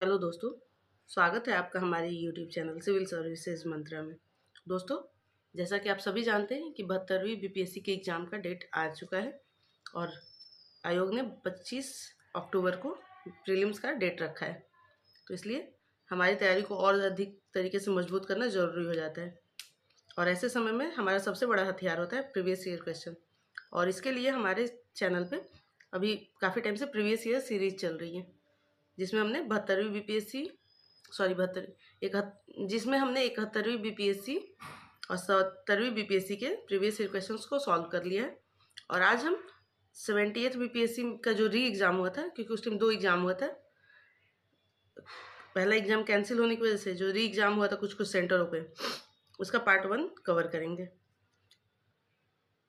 Hello दोस्तों, स्वागत है आपका हमारे यूट्यूब चैनल सिविल सर्विसेज मंत्रा में। दोस्तों, जैसा कि आप सभी जानते हैं कि 72वीं बीपीएससी के एग्ज़ाम का डेट आ चुका है और आयोग ने 25 अक्टूबर को प्रीलिम्स का डेट रखा है। तो इसलिए हमारी तैयारी को और अधिक तरीके से मजबूत करना ज़रूरी हो जाता है और ऐसे समय में हमारा सबसे बड़ा हथियार होता है प्रीवियस ईयर क्वेश्चन। और इसके लिए हमारे चैनल पर अभी काफ़ी टाइम से प्रीवियस ईयर सीरीज चल रही है, जिसमें हमने 72वीं बीपीएससी जिसमें हमने 71वीं बीपीएससी और 70वीं बीपीएससी के प्रीवियस ईयर क्वेश्चंस को सॉल्व कर लिया है। और आज हम 78th बीपीएससी का जो री एग्ज़ाम हुआ था, क्योंकि उस टाइम 2 एग्ज़ाम हुआ था, पहला एग्ज़ाम कैंसिल होने की वजह से जो री एग्ज़ाम हुआ था कुछ कुछ सेंटरों पे, उसका पार्ट 1 कवर करेंगे।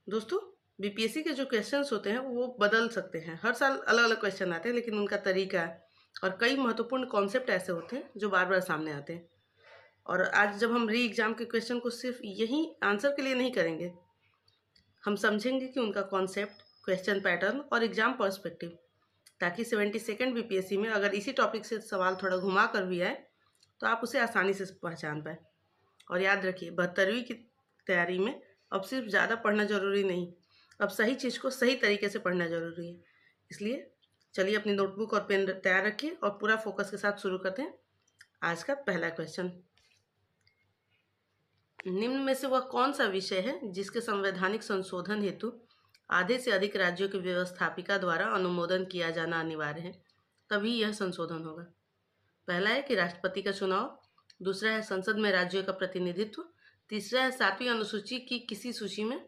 दोस्तों, बीपीएससी के जो क्वेश्चंस होते हैं वो बदल सकते हैं, हर साल अलग अलग क्वेश्चन आते हैं, लेकिन उनका तरीका और कई महत्वपूर्ण कॉन्सेप्ट ऐसे होते हैं जो बार बार सामने आते हैं। और आज जब हम री एग्ज़ाम के क्वेश्चन को सिर्फ यही आंसर के लिए नहीं करेंगे, हम समझेंगे कि उनका कॉन्सेप्ट, क्वेश्चन पैटर्न और एग्ज़ाम पर्सपेक्टिव, ताकि 72nd बीपीएससी में अगर इसी टॉपिक से सवाल थोड़ा घुमा कर भी आए तो आप उसे आसानी से पहचान पाए। और याद रखिए, 72वीं की तैयारी में अब सिर्फ ज़्यादा पढ़ना ज़रूरी नहीं, अब सही चीज़ को सही तरीके से पढ़ना ज़रूरी है। इसलिए चलिए अपनी नोटबुक और पेन तैयार रखिए और पूरा फोकस के साथ शुरू करते हैं आज का पहला क्वेश्चन। निम्न में से वह कौन सा विषय है जिसके संवैधानिक संशोधन हेतु आधे से अधिक राज्यों की व्यवस्थापिका द्वारा अनुमोदन किया जाना अनिवार्य है, तभी यह संशोधन होगा। पहला है कि राष्ट्रपति का चुनाव, दूसरा है संसद में राज्यों का प्रतिनिधित्व, तीसरा है 7वीं अनुसूची की किसी सूची में,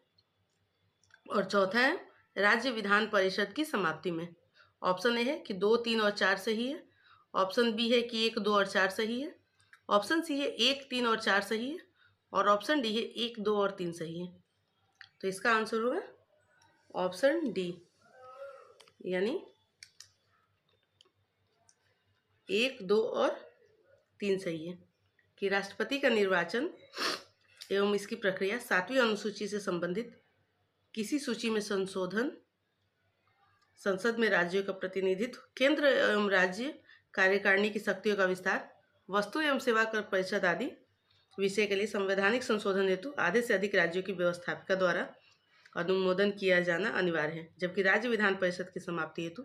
और चौथा है राज्य विधान परिषद की समाप्ति में। ऑप्शन ए है कि 2, 3 और 4 सही है, ऑप्शन बी है कि 1, 2 और 4 सही है, ऑप्शन सी है 1, 3 और 4 सही है, और ऑप्शन डी है 1, 2 और 3 सही है। तो इसका आंसर होगा ऑप्शन डी, यानी 1, 2 और 3 सही है कि राष्ट्रपति का निर्वाचन एवं इसकी प्रक्रिया 7वीं अनुसूची से संबंधित किसी सूची में संशोधन, संसद में राज्यों का प्रतिनिधित्व, केंद्र एवं राज्य कार्यकारिणी की शक्तियों का विस्तार, वस्तु एवं सेवा कर परिषद आदि विषय के लिए संवैधानिक संशोधन हेतु आधे से अधिक राज्यों की व्यवस्थापिका द्वारा अनुमोदन किया जाना अनिवार्य है, जबकि राज्य विधान परिषद की समाप्ति हेतु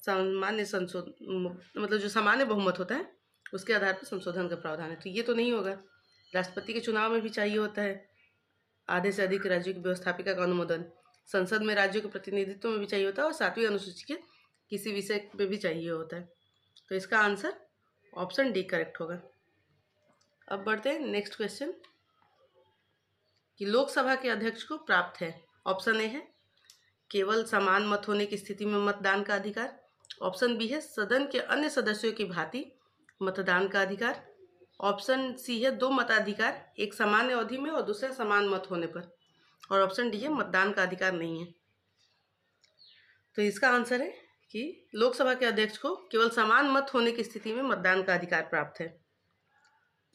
सामान्य संशोधन, मतलब जो सामान्य बहुमत होता है उसके आधार पर संशोधन का प्रावधान है। तो ये तो नहीं होगा, राष्ट्रपति के चुनाव में भी चाहिए होता है आधे से अधिक राज्यों की व्यवस्थापिका का अनुमोदन, संसद में राज्यों के प्रतिनिधित्व में भी चाहिए होता है, और 7वीं अनुसूची के किसी विषय पे भी चाहिए होता है। तो इसका आंसर ऑप्शन डी करेक्ट होगा। अब बढ़ते हैं नेक्स्ट क्वेश्चन कि लोकसभा के अध्यक्ष को प्राप्त है। ऑप्शन ए है केवल समान मत होने की स्थिति में मतदान का अधिकार, ऑप्शन बी है सदन के अन्य सदस्यों की भांति मतदान का अधिकार, ऑप्शन सी है 2 मताधिकार, एक सामान्य अवधि में और दूसरा समान मत होने पर, और ऑप्शन डी है मतदान का अधिकार नहीं है। तो इसका आंसर है कि लोकसभा के अध्यक्ष को केवल समान मत होने की स्थिति में मतदान का अधिकार प्राप्त है।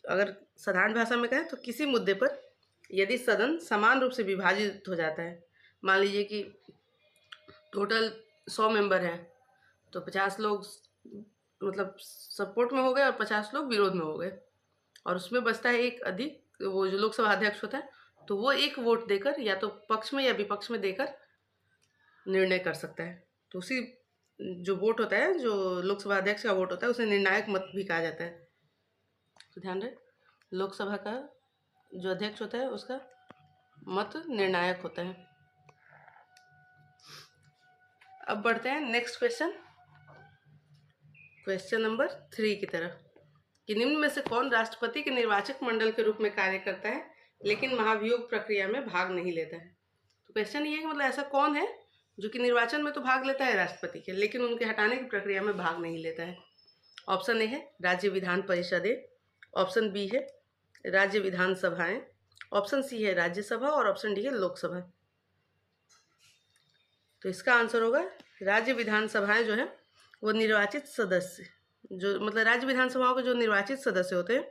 अगर साधारण भाषा में कहें तो किसी मुद्दे पर यदि सदन समान रूप से विभाजित हो जाता है, मान लीजिए कि टोटल 100 मेंबर हैं, तो 50 लोग मतलब सपोर्ट में हो गए और 50 लोग विरोध में हो गए, और उसमें बचता है एक अधिक, वो जो लोकसभा अध्यक्ष होता है, तो वो एक वोट देकर या तो पक्ष में या विपक्ष में देकर निर्णय कर सकता है। तो उसी जो वोट होता है, जो लोकसभा अध्यक्ष का वोट होता है, उसे निर्णायक मत भी कहा जाता है। तो ध्यान रहे, लोकसभा का जो अध्यक्ष होता है उसका मत निर्णायक होता है। अब बढ़ते हैं नेक्स्ट क्वेश्चन नंबर 3 की तरफ कि निम्न में से कौन राष्ट्रपति के निर्वाचक मंडल के रूप में कार्य करता है लेकिन महाभियोग प्रक्रिया में भाग नहीं लेता है। तो क्वेश्चन ये है कि मतलब ऐसा कौन है जो कि निर्वाचन में तो भाग लेता है राष्ट्रपति के, लेकिन उनके हटाने की प्रक्रिया में भाग नहीं लेता है। ऑप्शन ए है राज्य विधान परिषदें, ऑप्शन बी है राज्य विधानसभाएं, ऑप्शन सी है राज्यसभा, और ऑप्शन डी है लोकसभा। तो इसका आंसर होगा राज्य विधानसभाएं जो है वो निर्वाचित सदस्य, जो मतलब राज्य विधानसभाओं के जो निर्वाचित सदस्य होते हैं,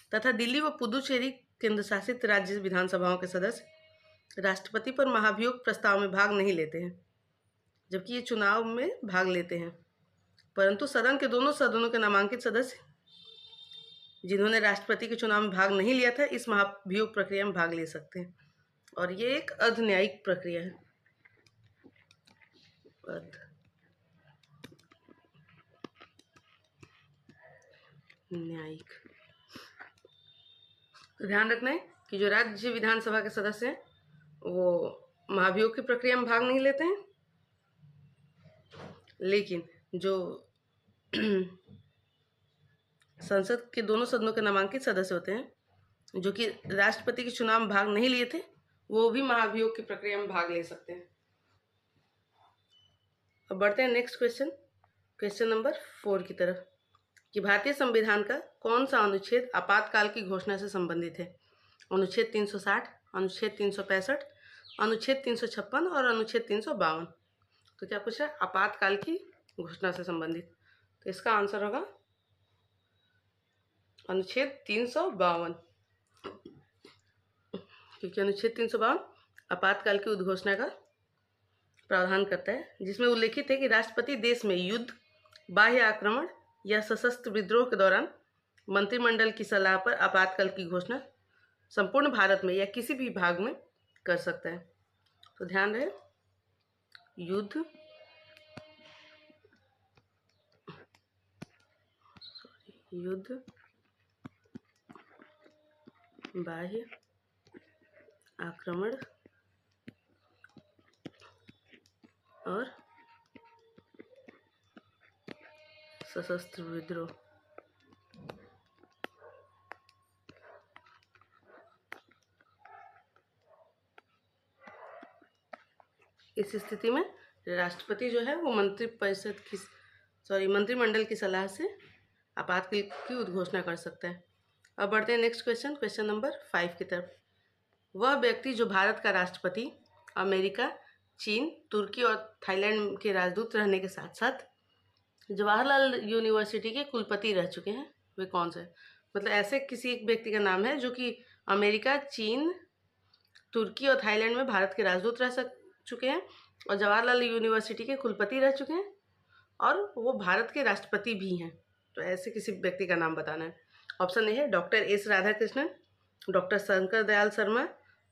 तथा दिल्ली व पुदुचेरी केंद्र शासित राज्य विधानसभाओं के सदस्य राष्ट्रपति पर महाभियोग प्रस्ताव में भाग नहीं लेते हैं, जबकि ये चुनाव में भाग लेते हैं। परंतु सदन के दोनों सदनों के नामांकित सदस्य जिन्होंने राष्ट्रपति के चुनाव में भाग नहीं लिया था इस महाभियोग प्रक्रिया में भाग ले सकते हैं। और ये एक अर्ध न्यायिक प्रक्रिया है। अर्ध न्यायिक। तो ध्यान रखना है कि जो राज्य विधानसभा के सदस्य हैं वो महाभियोग की प्रक्रिया में भाग नहीं लेते हैं, लेकिन जो संसद के दोनों सदनों के नामांकित सदस्य होते हैं जो कि राष्ट्रपति के चुनाव में भाग नहीं लिए थे वो भी महाभियोग की प्रक्रिया में भाग ले सकते हैं। अब बढ़ते हैं नेक्स्ट क्वेश्चन नंबर 4 की तरफ कि भारतीय संविधान का कौन सा अनुच्छेद आपातकाल की घोषणा से संबंधित है। अनुच्छेद 360, अनुच्छेद 365, अनुच्छेद 356 और अनुच्छेद 352। तो क्या पूछ रहा है? आपातकाल की घोषणा से संबंधित। तो इसका आंसर होगा अनुच्छेद 352, क्योंकि अनुच्छेद 352 आपातकाल की उद्घोषणा का प्रावधान करता है, जिसमें उल्लेखित है कि राष्ट्रपति देश में युद्ध, बाह्य आक्रमण या सशस्त्र विद्रोह के दौरान मंत्रिमंडल की सलाह पर आपातकाल की घोषणा संपूर्ण भारत में या किसी भी भाग में कर सकता है। तो ध्यान रहे, युद्ध, बाह्य आक्रमण और सशस्त्र विद्रोह। इस स्थिति में राष्ट्रपति जो है वो मंत्रिमंडल की सलाह से आपातकाल की उद्घोषणा कर सकता है। अब बढ़ते हैं नेक्स्ट क्वेश्चन नंबर 5 की तरफ। वह व्यक्ति जो भारत का राष्ट्रपति, अमेरिका, चीन, तुर्की और थाईलैंड के राजदूत रहने के साथ साथ जवाहरलाल यूनिवर्सिटी के कुलपति रह चुके हैं, वे कौन से? मतलब ऐसे किसी एक व्यक्ति का नाम है जो कि अमेरिका, चीन, तुर्की और थाईलैंड में भारत के राजदूत रह चुके हैं और जवाहरलाल यूनिवर्सिटी के कुलपति रह चुके हैं और वो भारत के राष्ट्रपति भी हैं। तो ऐसे किसी व्यक्ति का नाम बताना है। ऑप्शन ए है doctor S Radhakrishnan, doctor Shankar Dayal Sharma,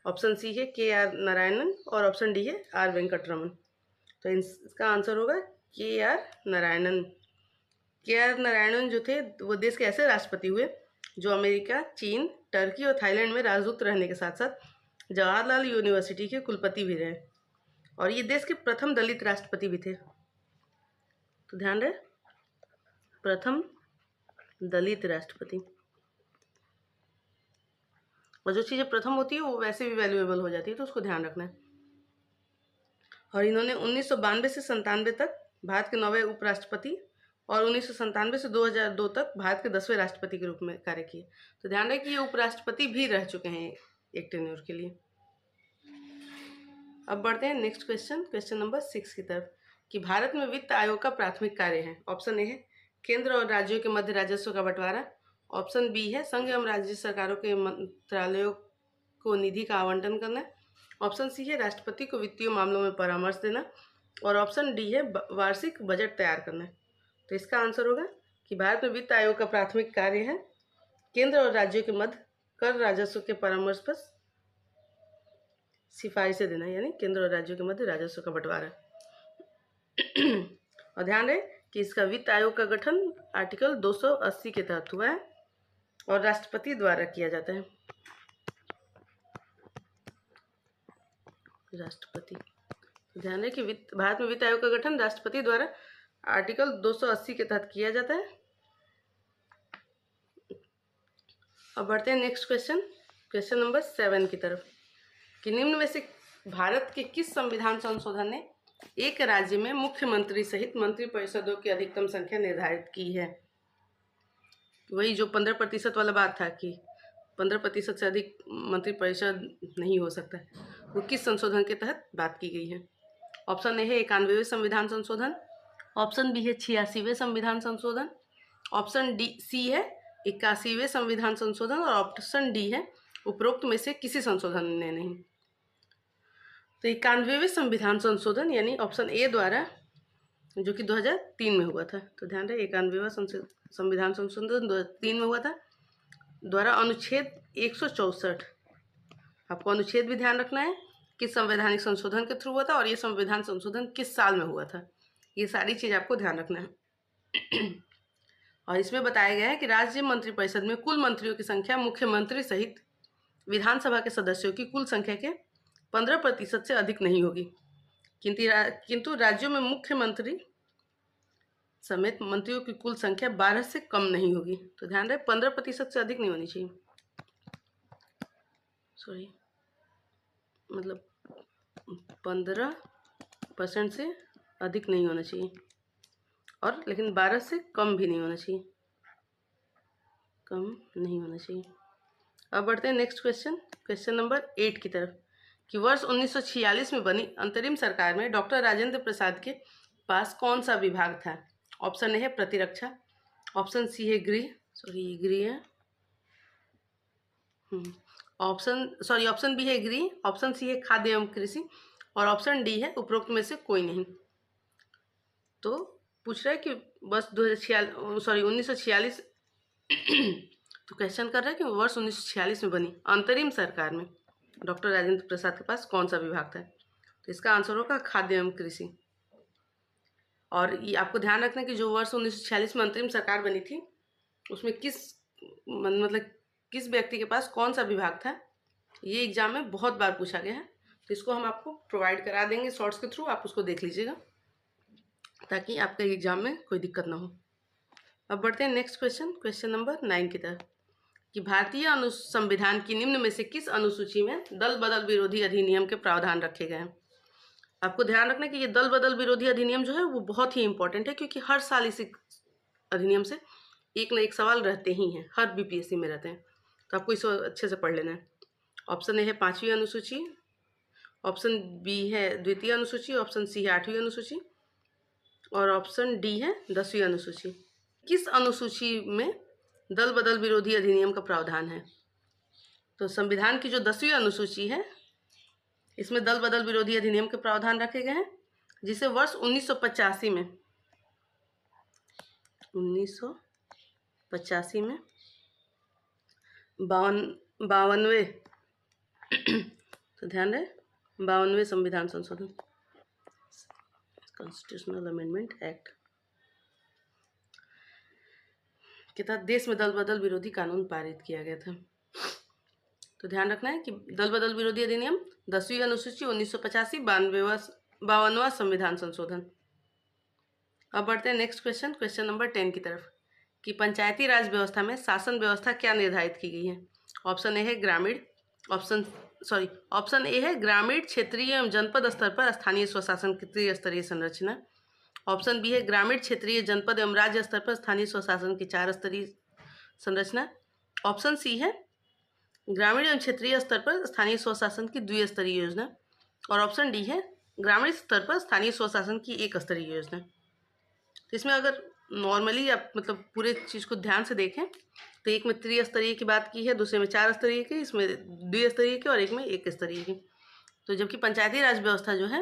option C है के.आर. नारायणन और ऑप्शन डी है आर. वेंकटरमन। तो इसका आंसर होगा के.आर. नारायणन। के.आर. नारायणन जो थे वो देश के ऐसे राष्ट्रपति हुए जो अमेरिका, चीन, टर्की और थाईलैंड में राजदूत रहने के साथ साथ जवाहरलाल यूनिवर्सिटी के कुलपति भी रहे और ये देश के प्रथम दलित राष्ट्रपति भी थे। तो ध्यान रहे, प्रथम दलित राष्ट्रपति। और जो चीज़ें प्रथम होती है वो वैसे भी वैल्यूएबल हो जाती है, तो उसको ध्यान रखना है। और इन्होंने 1992 से 97 तक भारत के 9वें उपराष्ट्रपति और 1997 से 2002 तक भारत के 10वें राष्ट्रपति के रूप में कार्य किए। तो ध्यान रखें कि ये उपराष्ट्रपति भी रह चुके हैं एक टेन्योर के लिए। अब बढ़ते हैं नेक्स्ट क्वेश्चन नंबर 6 की तरफ कि भारत में वित्त आयोग का प्राथमिक कार्य है। ऑप्शन ए है केंद्र और राज्यों के मध्य राजस्व का बंटवारा, ऑप्शन बी है संघ एवं राज्य सरकारों के मंत्रालयों को निधि का आवंटन करना, ऑप्शन सी है राष्ट्रपति को वित्तीय मामलों में परामर्श देना और ऑप्शन डी है वार्षिक बजट तैयार करना। तो इसका आंसर होगा कि भारत में वित्त आयोग का प्राथमिक कार्य है केंद्र और राज्यों के मध्य कर राजस्व के परामर्श पर सिफारिशें देना, यानी केंद्र और राज्यों के मध्य राजस्व का बंटवारा। और ध्यान रहे कि इसका वित्त आयोग का गठन आर्टिकल 280 के तहत हुआ है और राष्ट्रपति द्वारा किया जाता है। राष्ट्रपति, ध्यान रहे कि भारत में वित्त आयोग का गठन राष्ट्रपति द्वारा आर्टिकल 280 के तहत किया जाता है। अब बढ़ते हैं नेक्स्ट क्वेश्चन नंबर 7 की तरफ कि निम्न में से भारत के किस संविधान संशोधन ने एक राज्य में मुख्यमंत्री सहित मंत्रिपरिषदों की अधिकतम संख्या निर्धारित की है? वही जो 15% वाला बात था कि 15% से अधिक मंत्रिपरिषद नहीं हो सकता, वो किस संशोधन के तहत बात की गई है? ऑप्शन ए है 91वें संविधान संशोधन, ऑप्शन बी है 86वें संविधान संशोधन, ऑप्शन सी है 81वें संविधान संशोधन और ऑप्शन डी है उपरोक्त में से किसी संशोधन ने नहीं। तो 91वें संविधान संशोधन यानी ऑप्शन ए द्वारा जो कि 2003 में हुआ था। तो ध्यान रहे 91वां संविधान संशोधन 2003 में हुआ था द्वारा अनुच्छेद 164। आपको अनुच्छेद भी ध्यान रखना है किस संवैधानिक संशोधन के थ्रू हुआ था और ये संविधान संशोधन किस साल में हुआ था, ये सारी चीज़ आपको ध्यान रखना है। और इसमें बताया गया है कि राज्य मंत्रिपरिषद में कुल मंत्रियों की संख्या मुख्यमंत्री सहित विधानसभा के सदस्यों की कुल संख्या के 15% से अधिक नहीं होगी, किंतु राज्यों में मुख्यमंत्री समेत मंत्रियों की कुल संख्या 12 से कम नहीं होगी। तो ध्यान रहे 15% से अधिक नहीं होनी चाहिए, सॉरी मतलब 15% से अधिक नहीं होना चाहिए, और लेकिन 12 से कम भी नहीं होना चाहिए, कम नहीं होना चाहिए। अब बढ़ते हैं नेक्स्ट क्वेश्चन नंबर 8 की तरफ कि वर्ष 1946 में बनी अंतरिम सरकार में डॉक्टर राजेंद्र प्रसाद के पास कौन सा विभाग था। ऑप्शन ए है प्रतिरक्षा, ऑप्शन सी है गृह है, ऑप्शन बी है गृह, ऑप्शन सी है खाद्य एवं कृषि, और ऑप्शन डी है उपरोक्त में से कोई नहीं। तो पूछ रहा है कि बस 1946 तो क्वेश्चन कर रहा है कि वर्ष 1946 में बनी अंतरिम सरकार में डॉक्टर राजेंद्र प्रसाद के पास कौन सा विभाग था। तो इसका आंसर होगा खाद्य एवं कृषि। और ये आपको ध्यान रखना कि जो वर्ष 1946 में अंतरिम सरकार बनी थी उसमें किस व्यक्ति के पास कौन सा विभाग था, ये एग्जाम में बहुत बार पूछा गया है। तो इसको हम आपको प्रोवाइड करा देंगे शॉर्ट्स के थ्रू, आप उसको देख लीजिएगा ताकि आपके एग्जाम में कोई दिक्कत ना हो। अब बढ़ते हैं नेक्स्ट क्वेश्चन नंबर 9 की तरफ कि भारतीय संविधान की निम्न में से किस अनुसूची में दल बदल विरोधी अधिनियम के प्रावधान रखे गए हैं। आपको ध्यान रखना कि ये दल बदल विरोधी अधिनियम जो है वो बहुत ही इंपॉर्टेंट है, क्योंकि हर साल इस अधिनियम से एक ना एक सवाल रहते ही हैं, हर बीपीएससी में रहते हैं। तो आपको इसको अच्छे से पढ़ लेना है। ऑप्शन ए है 5वीं अनुसूची, ऑप्शन बी है द्वितीय अनुसूची, ऑप्शन सी है 8वीं अनुसूची, और ऑप्शन डी है 10वीं अनुसूची। किस अनुसूची में दल बदल विरोधी अधिनियम का प्रावधान है। तो संविधान की जो 10वीं अनुसूची है इसमें दल बदल विरोधी अधिनियम के प्रावधान रखे गए हैं, जिसे वर्ष 1985 में 52वें तो ध्यान रहे 52वें संविधान संशोधन कॉन्स्टिट्यूशनल अमेंडमेंट एक्ट के तहत देश में दल बदल विरोधी कानून पारित किया गया था। तो ध्यान रखना है कि दल बदल विरोधी अधिनियम 10वीं अनुसूची 1985 52वां संविधान संशोधन। अब बढ़ते हैं नेक्स्ट क्वेश्चन नंबर 10 की तरफ कि पंचायती राज व्यवस्था में शासन व्यवस्था क्या निर्धारित की गई है। ऑप्शन ए है ग्रामीण क्षेत्रीय एवं जनपद स्तर पर स्थानीय स्वशासन की त्रिस्तरीय संरचना। ऑप्शन बी है ग्रामीण क्षेत्रीय जनपद एवं राज्य स्तर पर स्थानीय स्वशासन की 4 स्तरीय संरचना। ऑप्शन सी है ग्रामीण एवं क्षेत्रीय स्तर पर स्थानीय स्वशासन की 2 स्तरीय योजना, और ऑप्शन डी है ग्रामीण स्तर पर स्थानीय स्वशासन की 1 स्तरीय योजना। तो इसमें अगर नॉर्मली आप पूरे चीज़ को ध्यान से देखें तो एक में त्रिस्तरीय की बात की है, दूसरे में 4 स्तरीय की, इसमें 2 स्तरीय की, और एक में 1 स्तरीय की। तो जबकि पंचायती राज व्यवस्था जो है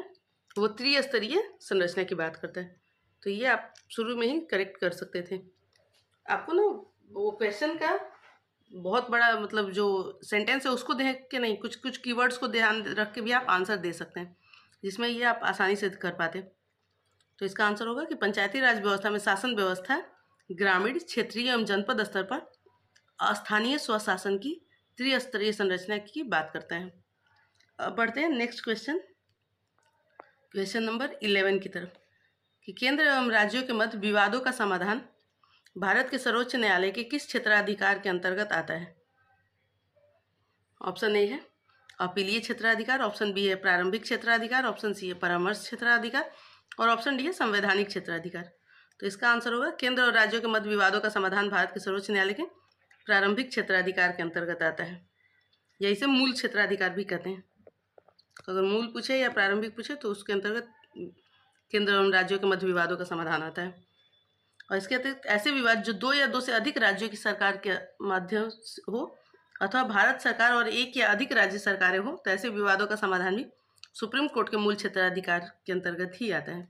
वो त्रिस्तरीय संरचना की बात करता है। तो ये आप शुरू में ही करेक्ट कर सकते थे। आपको ना वो क्वेश्चन का बहुत बड़ा जो सेंटेंस है उसको देख के नहीं, कुछ कीवर्ड्स को ध्यान रख के भी आप आंसर दे सकते हैं, जिसमें ये आप आसानी से कर पाते। तो इसका आंसर होगा कि पंचायती राज व्यवस्था में शासन व्यवस्था ग्रामीण क्षेत्रीय एवं जनपद स्तर पर स्थानीय स्वशासन की त्रिस्तरीय संरचना की बात करता है। अब बढ़ते हैं नेक्स्ट क्वेश्चन नंबर 11 की तरफ कि केंद्र एवं राज्यों के मध्य विवादों का समाधान भारत के सर्वोच्च न्यायालय के किस क्षेत्राधिकार के अंतर्गत आता है। ऑप्शन ए है अपीलीय क्षेत्राधिकार, ऑप्शन बी है प्रारंभिक क्षेत्राधिकार, ऑप्शन सी है परामर्श क्षेत्राधिकार, और ऑप्शन डी है संवैधानिक क्षेत्राधिकार। तो इसका आंसर होगा केंद्र और राज्यों के मध्य विवादों का समाधान भारत के सर्वोच्च न्यायालय के प्रारंभिक क्षेत्राधिकार के अंतर्गत आता है, या इसे मूल क्षेत्राधिकार भी कहते हैं। तो अगर मूल पूछे या प्रारंभिक पूछे तो उसके अंतर्गत केंद्र एवं राज्यों के मध्य विवादों का समाधान आता है। और इसके अतिरिक्त ऐसे विवाद जो 2 या 2 से अधिक राज्यों की सरकार के माध्यम से हो अथवा भारत सरकार और 1 या अधिक राज्य सरकारें हो, तो ऐसे विवादों का समाधान भी सुप्रीम कोर्ट के मूल क्षेत्राधिकार के अंतर्गत ही आता है।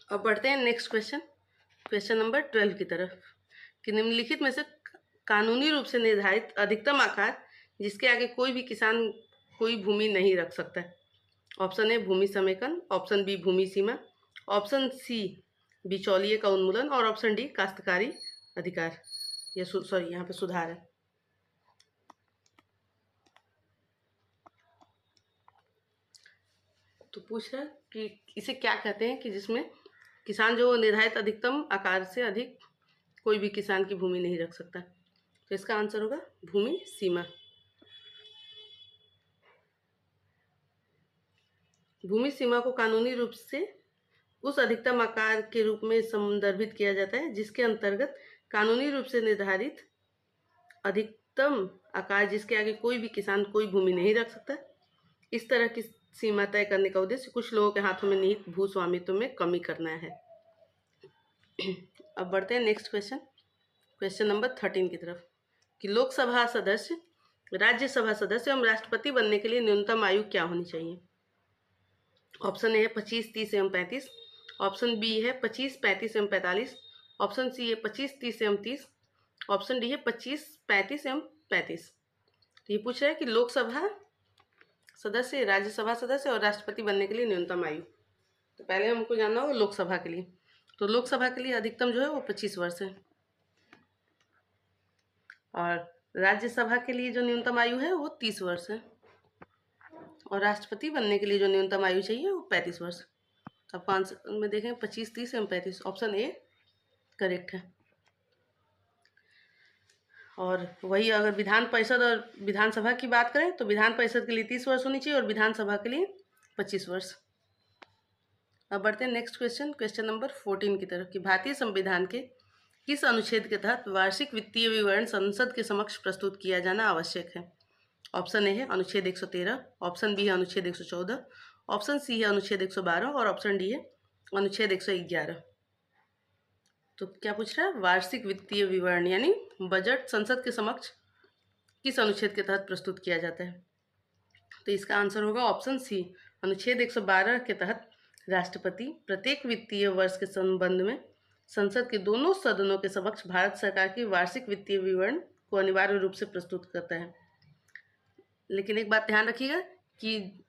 अब बढ़ते हैं नेक्स्ट क्वेश्चन नंबर 12 की तरफ कि निम्नलिखित में से कानूनी रूप से निर्धारित अधिकतम आकार जिसके आगे कोई भी किसान कोई भूमि नहीं रख सकता है। ऑप्शन ए भूमि समेकन, ऑप्शन बी भूमि सीमा, ऑप्शन सी बिचौलिए का उन्मूलन और ऑप्शन डी काश्तकारी अधिकार। ये सॉरी यहाँ पे सुधार है। तो पूछ रहा है कि इसे क्या कहते हैं कि जिसमें किसान जो निर्धारित अधिकतम आकार से अधिक कोई भी किसान की भूमि नहीं रख सकता। तो इसका आंसर होगा भूमि सीमा। भूमि सीमा को कानूनी रूप से उस अधिकतम आकार के रूप में संदर्भित किया जाता है जिसके अंतर्गत कानूनी रूप से निर्धारित अधिकतम आकार जिसके आगे कोई भी किसान कोई भूमि नहीं रख सकता। इस तरह की सीमा तय करने का उद्देश्य कुछ लोगों के हाथों में निहित भू स्वामित्व में कमी करना है। अब बढ़ते हैं नेक्स्ट क्वेश्चन नंबर 13 की तरफ कि लोकसभा सदस्य, राज्यसभा सदस्य एवं राष्ट्रपति बनने के लिए न्यूनतम आयु क्या होनी चाहिए। ऑप्शन ए है 25, 30 एवं 35, ऑप्शन बी है 25, 35 एवं 45, ऑप्शन सी है 25, 30 एवं 30, ऑप्शन डी है 25, 35 एवं 35। तो ये पूछ रहा है कि लोकसभा सदस्य, राज्यसभा सदस्य और राष्ट्रपति बनने के लिए न्यूनतम आयु। तो पहले हमको जानना होगा लोकसभा के लिए। तो लोकसभा के लिए अधिकतम जो है वो 25 वर्ष है और राज्यसभा के लिए जो न्यूनतम आयु है वो 30 वर्ष है और राष्ट्रपति बनने के लिए जो न्यूनतम आयु चाहिए वो 35 वर्ष। तो आपको आंसर में देखें 25, 30 एवं 35, ऑप्शन ए करेक्ट है। और वही अगर विधान परिषद और विधानसभा की बात करें तो विधान परिषद के लिए 30 वर्ष होनी चाहिए और विधानसभा के लिए 25 वर्ष। अब बढ़ते हैं नेक्स्ट क्वेश्चन नंबर 14 की तरफ कि भारतीय संविधान के किस अनुच्छेद के तहत वार्षिक वित्तीय विवरण संसद के समक्ष प्रस्तुत किया जाना आवश्यक है। ऑप्शन ए है अनुच्छेद 113, ऑप्शन बी है अनुच्छेद 114, ऑप्शन सी है अनुच्छेद 112 और ऑप्शन डी है अनुच्छेद 111। तो क्या पूछ रहा है, वार्षिक वित्तीय विवरण यानी बजट संसद के समक्ष किस अनुच्छेद के तहत प्रस्तुत किया जाता है। तो इसका आंसर होगा ऑप्शन सी, अनुच्छेद 112 के तहत राष्ट्रपति प्रत्येक वित्तीय वर्ष के संबंध में संसद के दोनों सदनों के समक्ष भारत सरकार की वार्षिक वित्तीय विवरण को अनिवार्य रूप से प्रस्तुत करता है। लेकिन एक बात ध्यान रखिएगा कि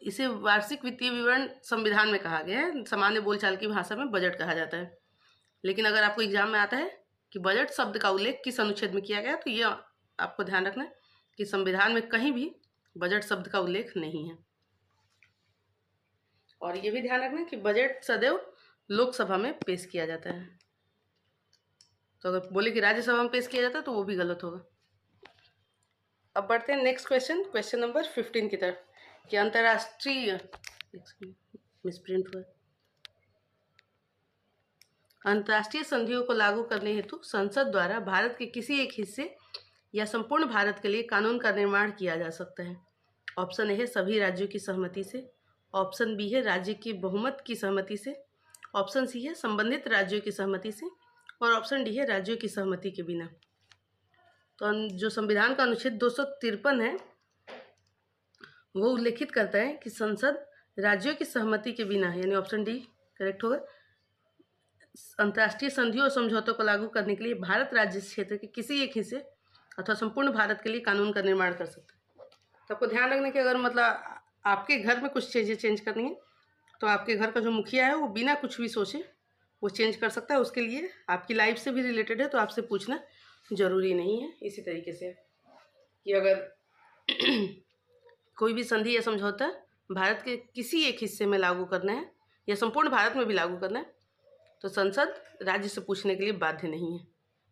इसे वार्षिक वित्तीय विवरण संविधान में कहा गया है, सामान्य बोलचाल की भाषा में बजट कहा जाता है। लेकिन अगर आपको एग्जाम में आता है कि बजट शब्द का उल्लेख किस अनुच्छेद में किया गया तो ये आपको ध्यान रखना है कि संविधान में कहीं भी बजट शब्द का उल्लेख नहीं है। और ये भी ध्यान रखना कि बजट सदैव लोकसभा में पेश किया जाता है। तो अगर बोले कि राज्यसभा में पेश किया जाता है तो वो भी गलत होगा। अब बढ़ते हैं नेक्स्ट क्वेश्चन नंबर 15 की तरफ कि अंतर्राष्ट्रीय मिसप्रिंट हुआ, अंतर्राष्ट्रीय संधियों को लागू करने हेतु संसद द्वारा भारत के किसी एक हिस्से या संपूर्ण भारत के लिए कानून का निर्माण किया जा सकता है। ऑप्शन ए है सभी राज्यों की सहमति से, ऑप्शन बी है राज्य की बहुमत की सहमति से, ऑप्शन सी है संबंधित राज्यों की सहमति से और ऑप्शन डी है राज्यों की सहमति के बिना। तो जो संविधान का अनुच्छेद 253 है वो उल्लेखित करता है कि संसद राज्यों की सहमति के बिना, यानी ऑप्शन डी करेक्ट होगा, अंतर्राष्ट्रीय संधियों और समझौतों को लागू करने के लिए भारत राज्य क्षेत्र के किसी एक हिस्से अथवा संपूर्ण भारत के लिए कानून का निर्माण कर सकता है। तो आपको ध्यान रखना कि अगर मतलब आपके घर में कुछ चीज़ें चेंज करनी है तो आपके घर का जो मुखिया है वो बिना कुछ भी सोचे वो चेंज कर सकता है। उसके लिए आपकी लाइफ से भी रिलेटेड है तो आपसे पूछना ज़रूरी नहीं है। इसी तरीके से कि अगर कोई भी संधि या समझौता भारत के किसी एक हिस्से में लागू करना है या संपूर्ण भारत में भी लागू करना है तो संसद राज्य से पूछने के लिए बाध्य नहीं है,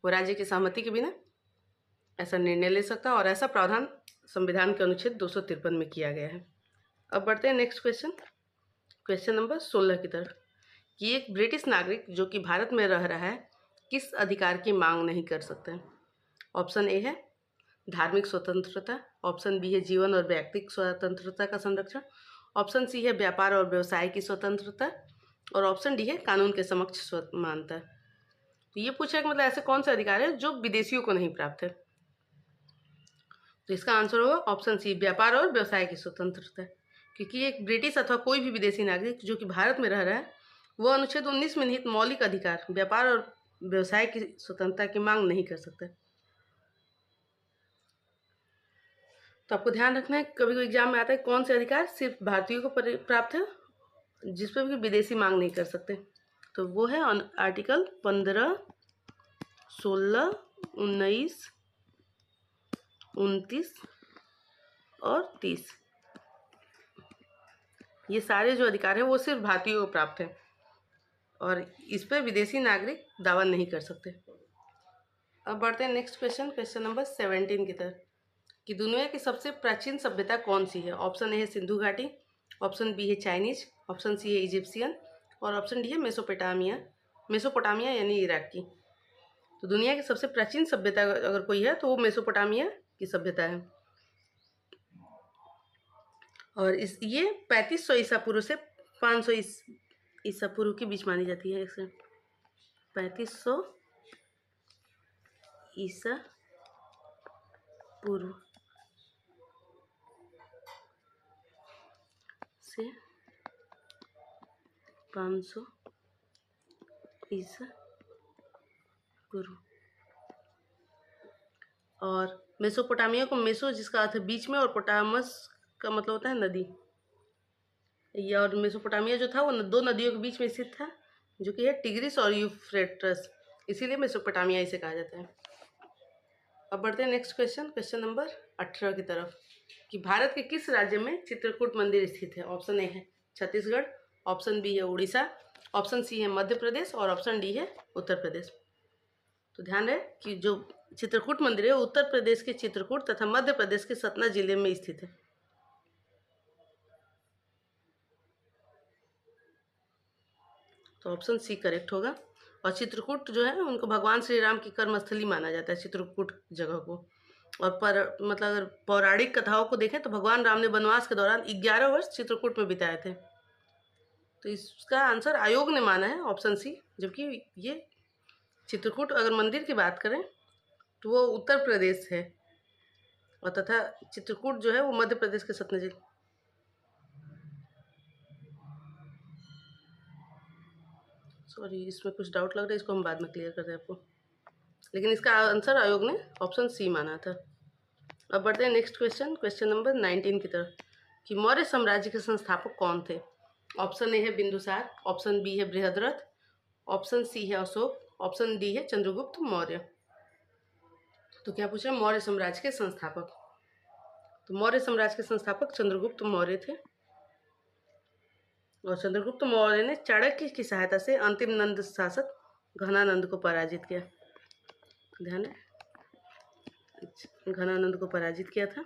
वो राज्य की सहमति के बिना ऐसा निर्णय ले सकता है और ऐसा प्रावधान संविधान के अनुच्छेद 253 में किया गया है। अब बढ़ते हैं नेक्स्ट क्वेश्चन नंबर 16 की तरफ कि एक ब्रिटिश नागरिक जो कि भारत में रह रहा है किस अधिकार की मांग नहीं कर सकता है। ऑप्शन ए है धार्मिक स्वतंत्रता, ऑप्शन बी है जीवन और व्यक्तिगत स्वतंत्रता का संरक्षण, ऑप्शन सी है व्यापार और व्यवसाय की स्वतंत्रता और ऑप्शन डी है कानून के समक्ष समानता। तो ये पूछा कि मतलब ऐसे कौन से अधिकार है जो विदेशियों को नहीं प्राप्त है। तो इसका आंसर होगा ऑप्शन सी व्यापार और व्यवसाय की स्वतंत्रता, क्योंकि एक ब्रिटिश अथवा कोई भी विदेशी नागरिक जो कि भारत में रह रहा है वो अनुच्छेद 19 में निहित मौलिक अधिकार व्यापार और व्यवसाय की स्वतंत्रता की मांग नहीं कर सकते। तो आपको ध्यान रखना है, कभी कभी एग्जाम में आता है कौन से अधिकार सिर्फ भारतीयों को प्राप्त है, जिस पर भी विदेशी मांग नहीं कर सकते। तो वो है आर्टिकल 15, 16, 19, 29 और 30। ये सारे जो अधिकार हैं वो सिर्फ भारतीयों को प्राप्त हैं और इस पर विदेशी नागरिक दावा नहीं कर सकते। अब बढ़ते हैं नेक्स्ट क्वेश्चन, क्वेश्चन नंबर 17 की तरफ, कि दुनिया की सबसे प्राचीन सभ्यता कौन सी है। ऑप्शन ए है सिंधु घाटी, ऑप्शन बी है चाइनीज, ऑप्शन सी है इजिप्शियन और ऑप्शन डी है मेसोपोटामिया। मेसोपोटामिया यानी इराक की। तो दुनिया की सबसे प्राचीन सभ्यता अगर कोई है तो वो मेसोपोटामिया की सभ्यता है और ये 3500 ईसा पूर्व से 500 ईसा पूर्व के बीच मानी जाती है। 3500 ईसा पूर्व से 500 ईसा पूर्व। और मेसोपोटामिया को मेसो जिसका अर्थ है बीच में और पोटामस का मतलब होता है नदी। ये और मेसोपोटामिया जो था वो दो नदियों के बीच में स्थित था जो कि है टिग्रिस और यूफ्रेटस, इसीलिए मेसोपोटामिया इसे कहा जाता है। अब बढ़ते हैं नेक्स्ट क्वेश्चन, क्वेश्चन नंबर 18 की तरफ, कि भारत के किस राज्य में चित्रकूट मंदिर स्थित है। ऑप्शन ए है छत्तीसगढ़, ऑप्शन बी है उड़ीसा, ऑप्शन सी है मध्य प्रदेश और ऑप्शन डी है उत्तर प्रदेश। तो ध्यान रहे कि जो चित्रकूट मंदिर है उत्तर प्रदेश के चित्रकूट तथा मध्य प्रदेश के सतना जिले में स्थित है। तो ऑप्शन सी करेक्ट होगा। और चित्रकूट जो है उनको भगवान श्री राम की कर्मस्थली माना जाता है चित्रकूट जगह को। और मतलब अगर पौराणिक कथाओं को देखें तो भगवान राम ने वनवास के दौरान 11 वर्ष चित्रकूट में बिताए थे। तो इसका आंसर आयोग ने माना है ऑप्शन सी, जबकि ये चित्रकूट अगर मंदिर की बात करें तो वो उत्तर प्रदेश है और तथा चित्रकूट जो है वो मध्य प्रदेश के सतना जिले। सॉरी, इसमें कुछ डाउट लग रहा है, इसको हम बाद में क्लियर करते हैं आपको, लेकिन इसका आंसर आयोग ने ऑप्शन सी माना था। अब बढ़ते हैं नेक्स्ट क्वेश्चन, क्वेश्चन नंबर 19 की तरफ, कि मौर्य साम्राज्य के संस्थापक कौन थे। ऑप्शन ए है बिंदुसार, ऑप्शन बी है बृहद्रथ, ऑप्शन सी है अशोक, ऑप्शन डी है चंद्रगुप्त मौर्य। तो क्या पूछा, मौर्य साम्राज्य के संस्थापक। तो मौर्य साम्राज्य के संस्थापक चंद्रगुप्त मौर्य थे और चंद्रगुप्त मौर्य ने चाणक्य की सहायता से अंतिम नंद शासक घनानंद को पराजित किया। ध्यान है, घनानंद को पराजित किया था।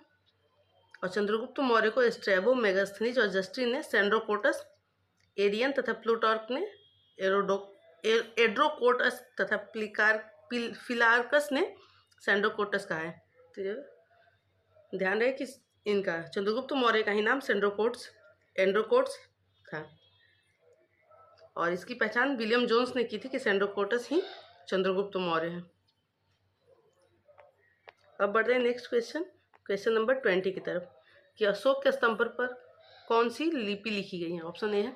और चंद्रगुप्त मौर्य को स्ट्रैबो, मेगास्थनीज और जस्टिन ने सेंड्रोकोटस, एरियन तथा प्लूटार्क ने एड्रोकोटस तथा फिलार्कस ने सेंड्रोकोटस कहा है। तो ध्यान रहे कि इनका चंद्रगुप्त मौर्य का ही नाम एंड्रोकोट्स था और इसकी पहचान विलियम जोन्स ने की थी कि सेंड्रोकोटस ही चंद्रगुप्त मौर्य है। अब बढ़ते हैं नेक्स्ट क्वेश्चन, क्वेश्चन नंबर 20 की तरफ, कि अशोक के स्तंभ पर कौन सी लिपि लिखी गई है। ऑप्शन ए है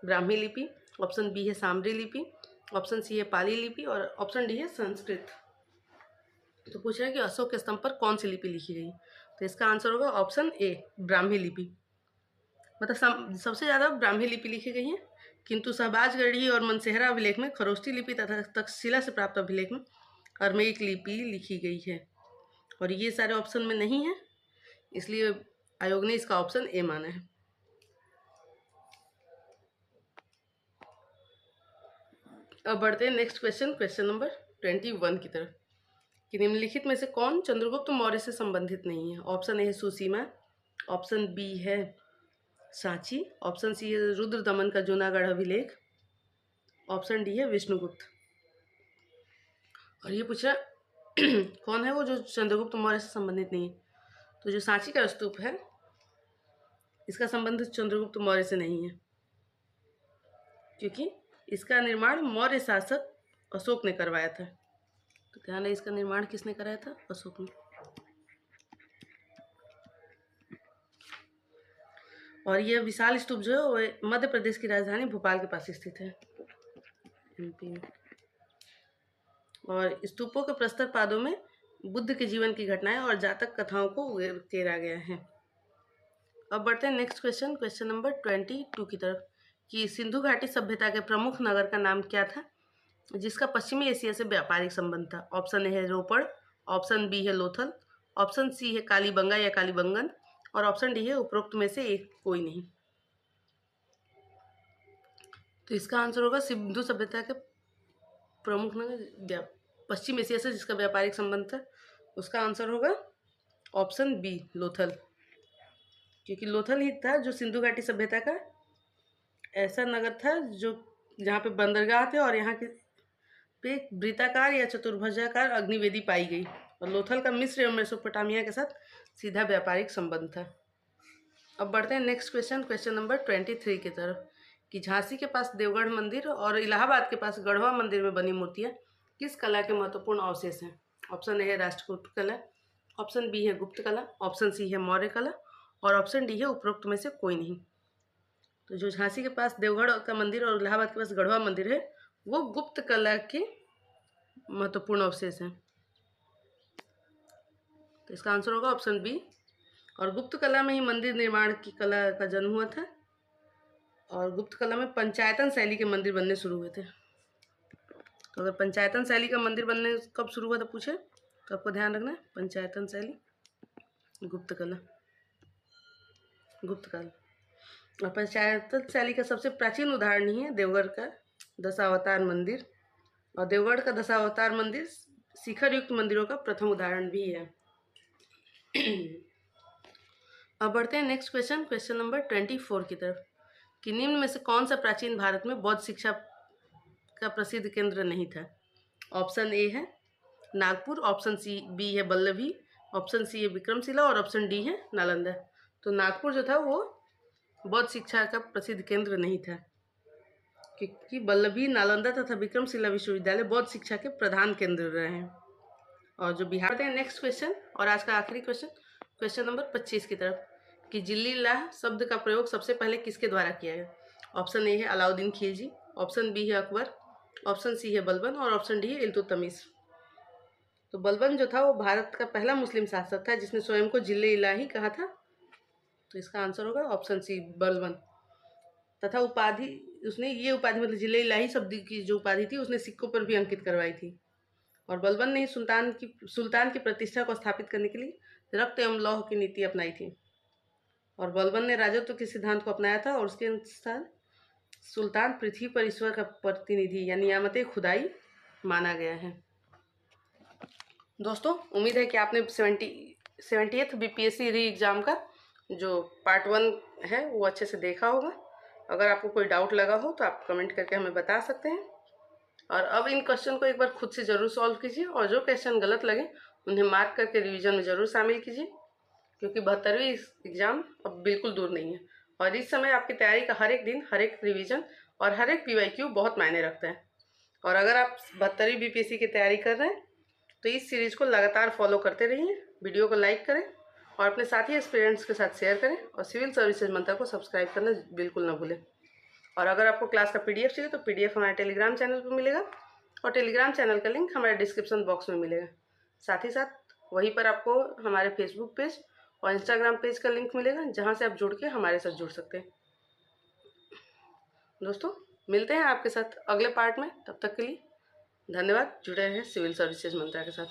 ब्राह्मी लिपि, ऑप्शन बी है सामरी लिपि, ऑप्शन सी है पाली लिपि और ऑप्शन डी है संस्कृत। तो पूछ रहे हैं कि अशोक के स्तंभ पर कौन सी लिपि लिखी गई, तो इसका आंसर होगा ऑप्शन ए ब्राह्मी लिपि। मतलब सबसे ज़्यादा ब्राह्मी लिपि लिखी गई है, किंतु शहबाजगढ़ी और मनसेहरा अभिलेख में खरोष्ठी लिपि तथा तक्षशिला से प्राप्त अभिलेख में अरमैक लिपि लिखी गई है और ये सारे ऑप्शन में नहीं है, इसलिए आयोग ने इसका ऑप्शन ए माना है। अब बढ़ते हैं नेक्स्ट क्वेश्चन, क्वेश्चन नंबर 21 की तरफ, कि निम्नलिखित में से कौन चंद्रगुप्त मौर्य से संबंधित नहीं है। ऑप्शन ए है सुसीमा, ऑप्शन बी है सांची, ऑप्शन सी है रुद्र दमन का जूनागढ़ अभिलेख, ऑप्शन डी है विष्णुगुप्त। और ये पूछा कौन है वो जो चंद्रगुप्त मौर्य से संबंधित नहीं है। तो जो सांची का स्तूप है इसका संबंध चंद्रगुप्त मौर्य से नहीं है, क्योंकि इसका निर्माण मौर्य शासक अशोक ने करवाया था। तो ध्यान है, इसका निर्माण किसने कराया था, अशोक ने। और यह विशाल स्तूप जो है वो मध्य प्रदेश की राजधानी भोपाल के पास स्थित है। MP में। और स्तूपों के प्रस्तर पादों में बुद्ध के जीवन की घटनाएं और जातक कथाओं को उकेरा गया है। अब बढ़ते हैं नेक्स्ट क्वेश्चन, क्वेश्चन नंबर 22 की तरफ, कि सिंधु घाटी सभ्यता के प्रमुख नगर का नाम क्या था जिसका पश्चिमी एशिया से व्यापारिक संबंध था? ऑप्शन ए है रोपड़, ऑप्शन बी है लोथल, ऑप्शन सी है कालीबंगा या कालीबंगन, और ऑप्शन डी है उपरोक्त में से एक कोई नहीं। तो इसका आंसर होगा सिंधु सभ्यता के प्रमुख नगर पश्चिम एशिया से जिसका व्यापारिक संबंध था, उसका आंसर होगा ऑप्शन बी लोथल, क्योंकि लोथल ही था जो सिंधु घाटी सभ्यता का ऐसा नगर था जो जहाँ पे बंदरगाह थे और यहाँ के पे वृत्ताकार या चतुर्भुजाकार अग्निवेदी पाई गई, और लोथल का मिस्र एवं मेसोपोटामिया के साथ सीधा व्यापारिक संबंध था। अब बढ़ते हैं नेक्स्ट क्वेश्चन, क्वेश्चन नंबर 23 की तरफ, कि झांसी के पास देवगढ़ मंदिर और इलाहाबाद के पास गढ़वा मंदिर में बनी मूर्तियाँ किस कला के महत्वपूर्ण अवशेष हैं? ऑप्शन ए है राष्ट्रकूट कला, ऑप्शन बी है गुप्त कला, ऑप्शन सी है मौर्य कला, और ऑप्शन डी है उपरोक्त में से कोई नहीं। तो जो झांसी के पास देवगढ़ का मंदिर और इलाहाबाद के पास गढ़वा मंदिर है वो गुप्त कला के महत्वपूर्ण अवशेष हैं। तो इसका आंसर होगा ऑप्शन बी, और गुप्त कला में ही मंदिर निर्माण की कला का जन्म हुआ था, और गुप्त कला में पंचायतन शैली के मंदिर बनने शुरू हुए थे। तो अगर पंचायतन शैली का मंदिर बनने कब शुरू हुआ था पूछे तो आपको ध्यान रखना है पंचायतन शैली, गुप्त कला, गुप्त काल। और पंचायतन शैली का सबसे प्राचीन उदाहरण ही है देवगढ़ का दशावतार मंदिर, और देवगढ़ का दशावतार मंदिर शिखर युक्त मंदिरों का प्रथम उदाहरण भी है। अब बढ़ते हैं नेक्स्ट क्वेश्चन, क्वेश्चन नंबर 24 की तरफ, कि निम्न में से कौन सा प्राचीन भारत में बौद्ध शिक्षा का प्रसिद्ध केंद्र नहीं था? ऑप्शन ए है नागपुर, ऑप्शन सी बी है बल्लभी, ऑप्शन सी है विक्रमशिला, और ऑप्शन डी है नालंदा। तो नागपुर जो था वो बौद्ध शिक्षा का प्रसिद्ध केंद्र नहीं था, क्योंकि बल्लभी, नालंदा तथा विक्रमशिला विश्वविद्यालय बौद्ध शिक्षा के प्रधान केंद्र रहे हैं। और जो बिहार के नेक्स्ट क्वेश्चन और आज का आखिरी क्वेश्चन, क्वेश्चन नंबर 25 की तरफ, कि जिल्ली लाह शब्द का प्रयोग सबसे पहले किसके द्वारा किया गया? ऑप्शन ए है अलाउद्दीन खिलजी, ऑप्शन बी है अकबर, ऑप्शन सी है बलबन, और ऑप्शन डी है इल्तुतमिश। तो बलबन जो था वो भारत का पहला मुस्लिम शासक था जिसने स्वयं को जिले इलाही कहा था। तो इसका आंसर होगा ऑप्शन सी बलबन, तथा उपाधि उसने ये उपाधि मतलब जिले इलाही शब्द की जो उपाधि थी उसने सिक्कों पर भी अंकित करवाई थी। और बलबन ने सुल्तान की प्रतिष्ठा को स्थापित करने के लिए रक्त एवं लौह की नीति अपनाई थी, और बलबन ने राजत्व के सिद्धांत को अपनाया था, और उसके अनुसार सुल्तान पृथ्वी पर ईश्वर का प्रतिनिधि या नियामत खुदाई माना गया है। दोस्तों उम्मीद है कि आपने 70th BPSC री एग्ज़ाम का जो पार्ट 1 है वो अच्छे से देखा होगा। अगर आपको कोई डाउट लगा हो तो आप कमेंट करके हमें बता सकते हैं, और अब इन क्वेश्चन को एक बार खुद से ज़रूर सॉल्व कीजिए, और जो क्वेश्चन गलत लगे उन्हें मार्क करके रिवीजन में ज़रूर शामिल कीजिए, क्योंकि 72वीं एग्ज़ाम अब बिल्कुल दूर नहीं है, और इस समय आपकी तैयारी का हर एक दिन, हर एक रिवीजन और हर एक PYQ बहुत मायने रखता है। और अगर आप 72वीं BPSC की तैयारी कर रहे हैं तो इस सीरीज़ को लगातार फॉलो करते रहिए, वीडियो को लाइक करें और अपने साथी एक्सपीरियंस के साथ शेयर करें, और सिविल सर्विसेज मंत्र को सब्सक्राइब करना बिल्कुल ना भूलें। और अगर आपको क्लास का PDF चाहिए तो PDF हमारे टेलीग्राम चैनल पर मिलेगा, और टेलीग्राम चैनल का लिंक हमारे डिस्क्रिप्शन बॉक्स में मिलेगा। साथ ही साथ वहीं पर आपको हमारे फेसबुक पेज और इंस्टाग्राम पेज का लिंक मिलेगा, जहां से आप जुड़ के हमारे साथ जुड़ सकते हैं। दोस्तों मिलते हैं आपके साथ अगले पार्ट में, तब तक के लिए धन्यवाद। जुड़े रहें सिविल सर्विसेज मंत्रा के साथ।